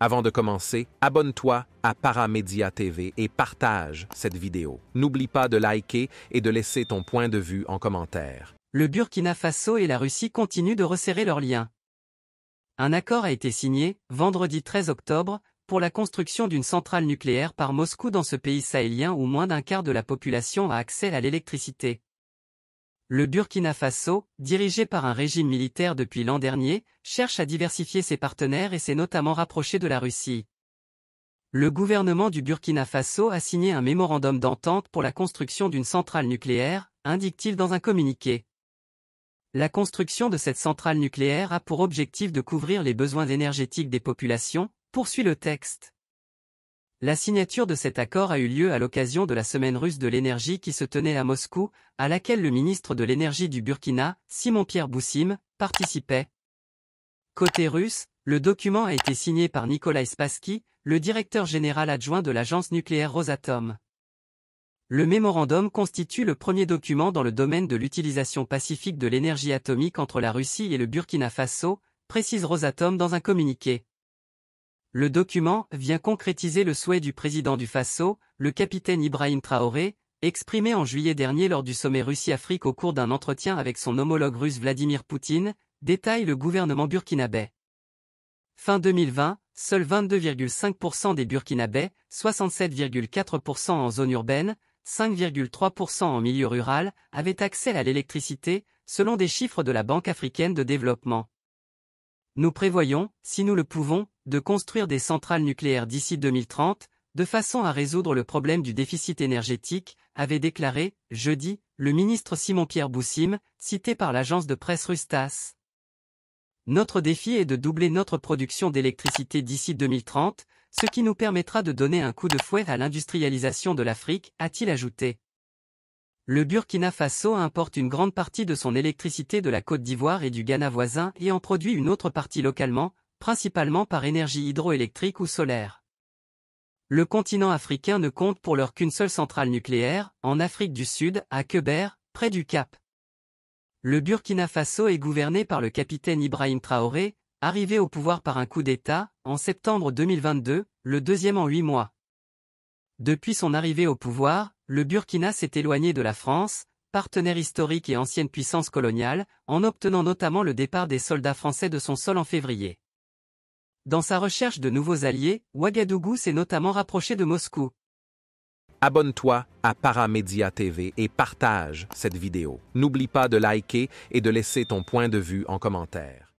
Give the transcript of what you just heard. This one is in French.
Avant de commencer, abonne-toi à Paramédia TV et partage cette vidéo. N'oublie pas de liker et de laisser ton point de vue en commentaire. Le Burkina Faso et la Russie continuent de resserrer leurs liens. Un accord a été signé, vendredi 13 octobre, pour la construction d'une centrale nucléaire par Moscou dans ce pays sahélien où moins d'un quart de la population a accès à l'électricité. Le Burkina Faso, dirigé par un régime militaire depuis l'an dernier, cherche à diversifier ses partenaires et s'est notamment rapproché de la Russie. Le gouvernement du Burkina Faso a signé un mémorandum d'entente pour la construction d'une centrale nucléaire, indique-t-il dans un communiqué. La construction de cette centrale nucléaire a pour objectif de couvrir les besoins énergétiques des populations, poursuit le texte. La signature de cet accord a eu lieu à l'occasion de la semaine russe de l'énergie qui se tenait à Moscou, à laquelle le ministre de l'énergie du Burkina, Simon-Pierre Boussim, participait. Côté russe, le document a été signé par Nikolai Spassky, le directeur général adjoint de l'agence nucléaire Rosatom. Le mémorandum constitue le premier document dans le domaine de l'utilisation pacifique de l'énergie atomique entre la Russie et le Burkina Faso, précise Rosatom dans un communiqué. Le document vient concrétiser le souhait du président du Faso, le capitaine Ibrahim Traoré, exprimé en juillet dernier lors du sommet Russie-Afrique au cours d'un entretien avec son homologue russe Vladimir Poutine, détaille le gouvernement burkinabé. Fin 2020, seuls 22,5% des Burkinabés, 67,4% en zone urbaine, 5,3% en milieu rural, avaient accès à l'électricité, selon des chiffres de la Banque africaine de développement. Nous prévoyons, si nous le pouvons, de construire des centrales nucléaires d'ici 2030, de façon à résoudre le problème du déficit énergétique, avait déclaré, jeudi, le ministre Simon-Pierre Boussim, cité par l'agence de presse russe TASS. Notre défi est de doubler notre production d'électricité d'ici 2030, ce qui nous permettra de donner un coup de fouet à l'industrialisation de l'Afrique, a-t-il ajouté. Le Burkina Faso importe une grande partie de son électricité de la Côte d'Ivoire et du Ghana voisin et en produit une autre partie localement, principalement par énergie hydroélectrique ou solaire. Le continent africain ne compte pour l'heure qu'une seule centrale nucléaire, en Afrique du Sud, à Kébér, près du Cap. Le Burkina Faso est gouverné par le capitaine Ibrahim Traoré, arrivé au pouvoir par un coup d'État, en septembre 2022, le deuxième en 8 mois. Depuis son arrivée au pouvoir, le Burkina s'est éloigné de la France, partenaire historique et ancienne puissance coloniale, en obtenant notamment le départ des soldats français de son sol en février. Dans sa recherche de nouveaux alliés, Ouagadougou s'est notamment rapproché de Moscou. Abonne-toi à Paramédia TV et partage cette vidéo. N'oublie pas de liker et de laisser ton point de vue en commentaire.